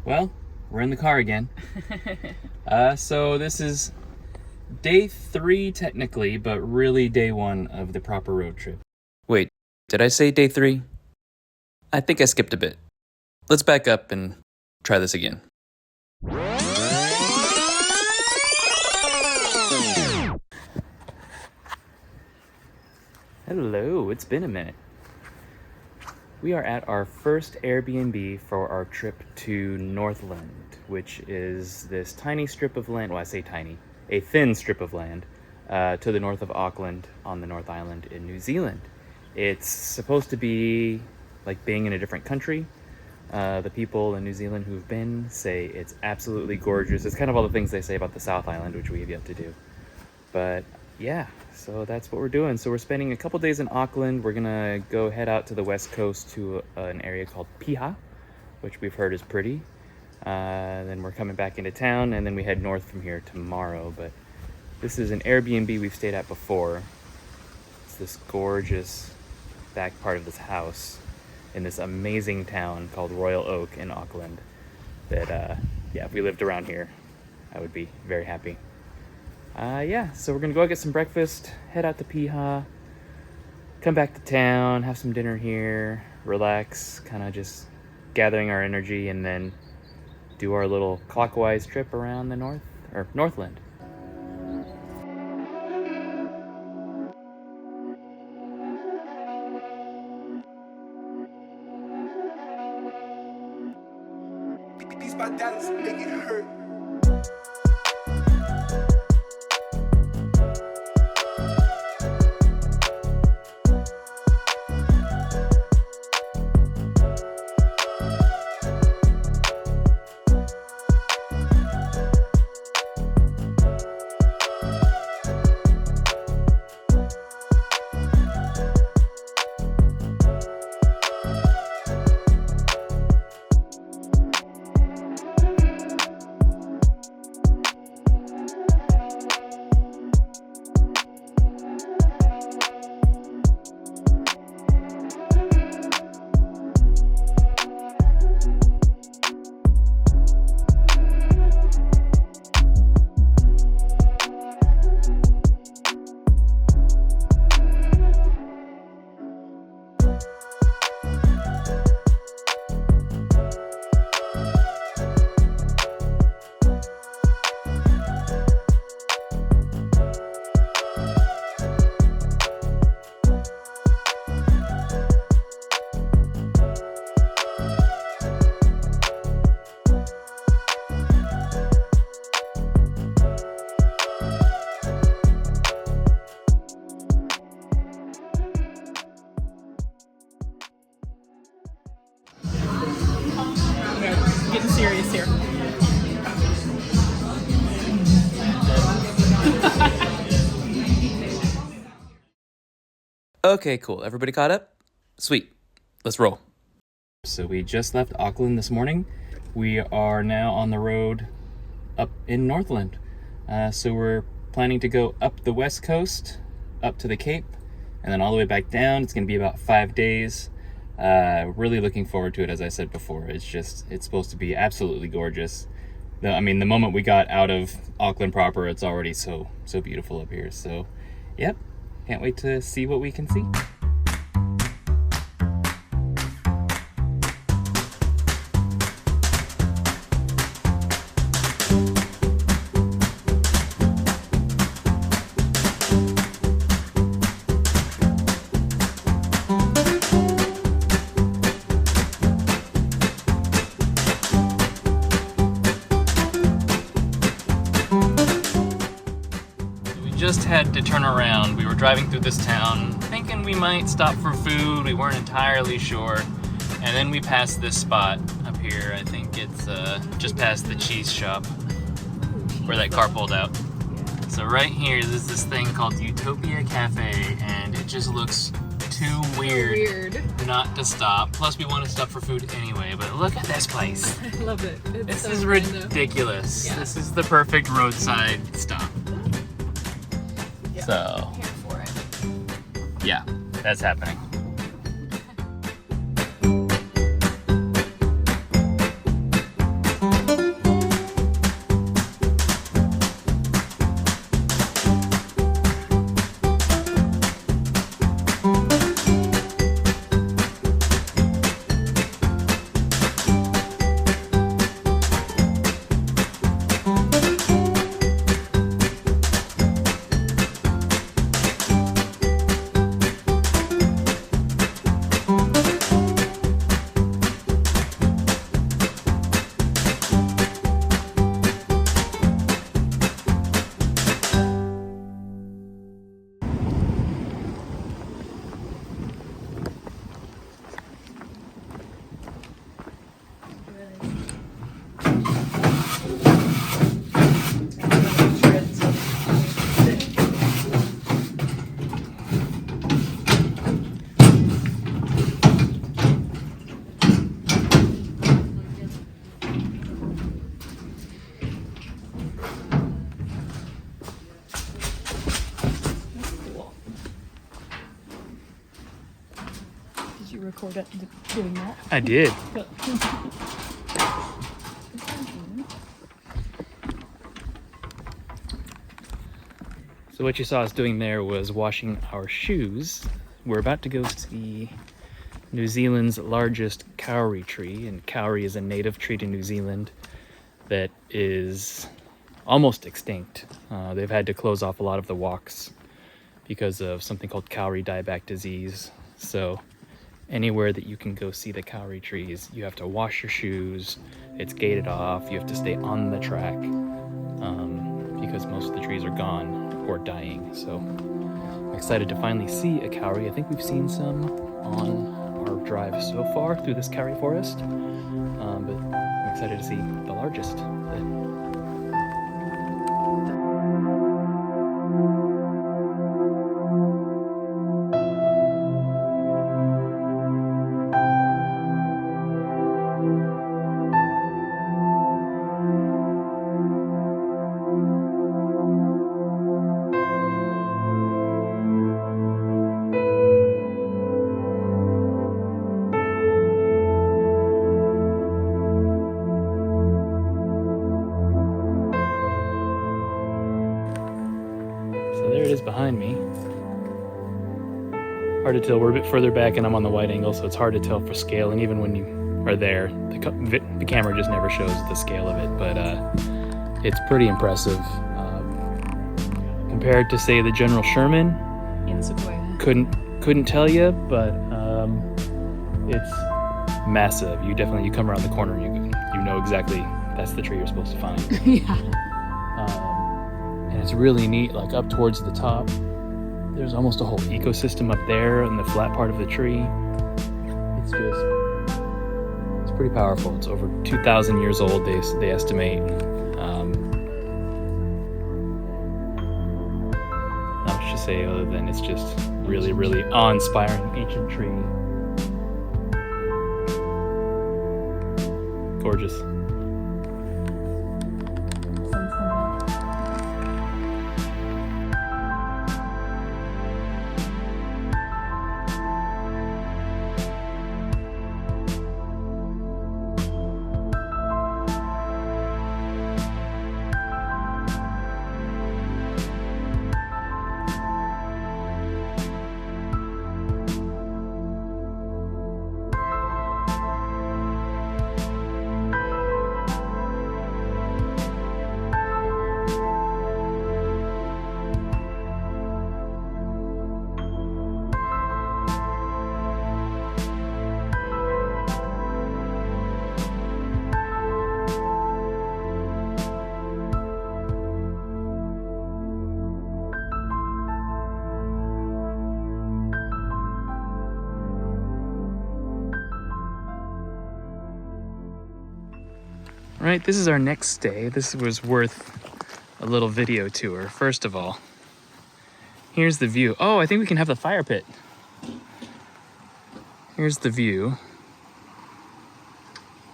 Well, we're in the car again. So this is day 3 technically, but really day 1 of the proper road trip. Wait, did I say day 3? I think I skipped a bit. Let's back up and try this again. Hello, it's been a minute. We are at our first Airbnb for our trip to Northland, which is this tiny strip of land, well I say tiny, a thin strip of land to the north of Auckland on the North Island in New Zealand. It's supposed to be like being in a different country. The people in New Zealand who've been say it's absolutely gorgeous. It's kind of all the things they say about the South Island, which we have yet to do. But yeah, so that's what we're doing. So we're spending a couple days in Auckland. We're gonna go head out to the west coast to an area called Piha, which we've heard is pretty. Then we're coming back into town, and then we head north from here tomorrow. But this is an Airbnb we've stayed at before. It's this gorgeous back part of this house in this amazing town called Royal Oak in Auckland that, yeah, if we lived around here, I would be very happy. Yeah, so we're gonna go out, get some breakfast, head out to Piha, come back to town, have some dinner here, relax, kind of just gathering our energy, and then do our little clockwise trip around the Northland. These bandanas make it hurt. Getting serious here. Okay, cool. Everybody caught up? Sweet. Let's roll. So we just left Auckland this morning. We are now on the road up in Northland. So we're planning to go up the west coast, up to the Cape, and then all the way back down. It's going to be about 5 days. Really looking forward to it, as I said before. It's supposed to be absolutely gorgeous. The moment we got out of Auckland proper, it's already so beautiful up here. So, yep, can't wait to see what we can see. Just had to turn around. We were driving through this town thinking we might stop for food. We weren't entirely sure. And then we passed this spot up here. I think it's just past the cheese shop where that car pulled out. So right here is this thing called Eutopia Cafe, and it just looks too weird not to stop. Plus we want to stop for food anyway, but look at this place. I love it. This is ridiculous. Yeah. This is the perfect roadside stop. So, here for it. Yeah, that's happening. record it doing that. I did. But So what you saw us doing there was washing our shoes. We're about to go see New Zealand's largest kauri tree, and kauri is a native tree to New Zealand that is almost extinct. They've had to close off a lot of the walks because of something called kauri dieback disease. So anywhere that you can go see the kauri trees, you have to wash your shoes. It's gated off. You have to stay on the track because most of the trees are gone or dying. So I'm excited to finally see a kauri. I think we've seen some on our drive so far through this kauri forest, but I'm excited to see the largest. So there it is behind me. Hard to tell. We're a bit further back and I'm on the wide angle, so it's hard to tell for scale. And even when you are there, the camera just never shows the scale of it. But it's pretty impressive. Compared to, say, the General Sherman, in Sequoia. couldn't tell you, but it's massive. You come around the corner, you know exactly that's the tree you're supposed to find. Yeah. And it's really neat, like up towards the top. There's almost a whole ecosystem up there in the flat part of the tree. It's pretty powerful. It's over 2,000 years old, they estimate. Not much to say other than it's just really, really awe-inspiring ancient tree. Gorgeous. All right, this is our next stay. This was worth a little video tour. First of all, here's the view. Oh, I think we can have the fire pit. Here's the view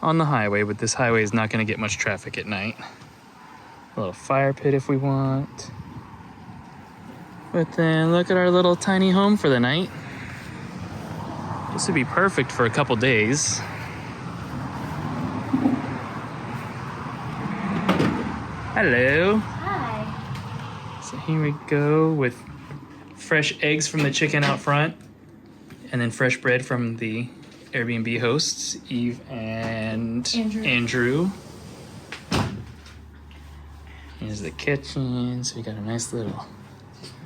on the highway, but this highway is not going to get much traffic at night. A little fire pit if we want. But then look at our little tiny home for the night. This would be perfect for a couple days. Hello. Hi. So here we go with fresh eggs from the chicken out front, and then fresh bread from the Airbnb hosts, Eve and Andrew. Here's the kitchen. So we got a nice little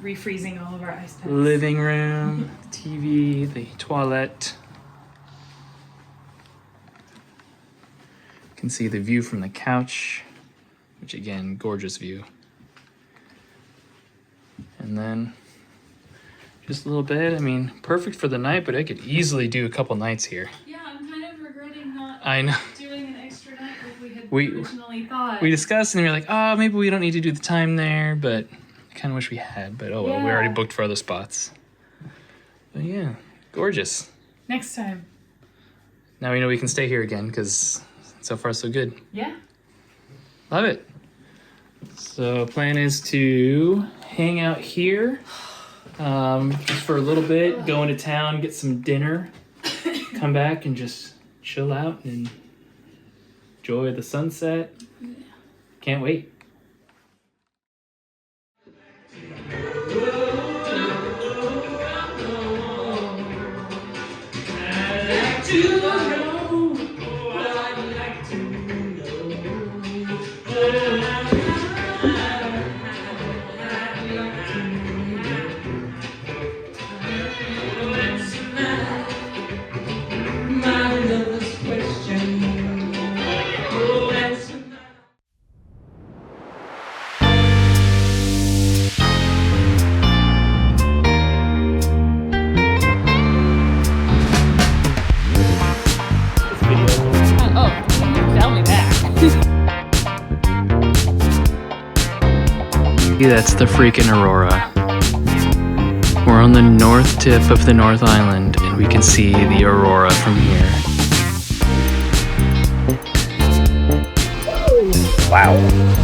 Refreezing all of our ice packs. living room, TV, the toilet. You can see the view from the couch, which again, gorgeous view. And then just a little bit. I mean, perfect for the night, but I could easily do a couple nights here. Yeah, I'm kind of regretting not I know. doing an extra night like we had We- originally thought. We discussed and we were like, oh, maybe we don't need to do the time there, but I kind of wish we had. But oh well, we already Yeah. booked for other spots. But yeah, gorgeous. Next time. Now we know we can stay here again because so far so good. Yeah. Love it. So plan is to hang out here just for a little bit, go into town, get some dinner, come back and just chill out and enjoy the sunset. Can't wait. That's the freaking Aurora. We're on the north tip of the North Island, and we can see the Aurora from here. Wow.